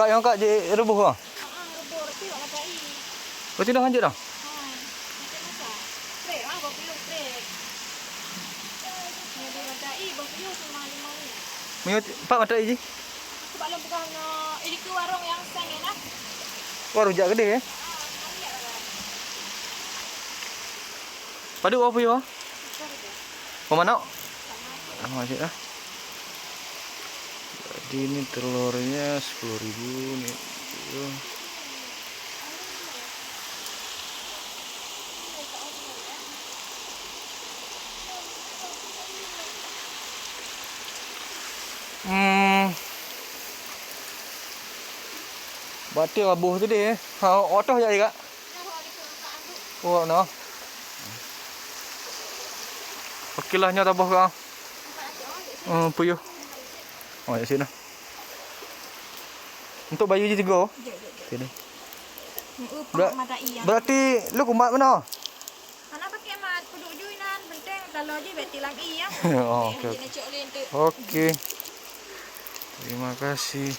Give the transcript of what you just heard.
Kak yang kak je rebuh ah. Rebur tu nak pakai. Kau tidak lanjut dah. Macam masak. Trek ah bawa pilu trek. Dia pakai bawa pilu cuma 5 ni. Menyut pak mata je. Sebab lu bukan ini ke warung yang sang enak. Wah rujak gede eh. Padu apa yo? Pemana? Masih dah. Jadi ini telurnya 10.000 nih. Batik abuh tu dia. Ha otoh je kak. Oh no. Okeylah nya tabah kak. Puyuh. Oh ya sini. Untuk bayu je 3. Sini. Berarti lu kumat mana? Mana pakai mat puduk juinan penting kalau je beti lagi ya. Oh, okey. Okey. Terima kasih.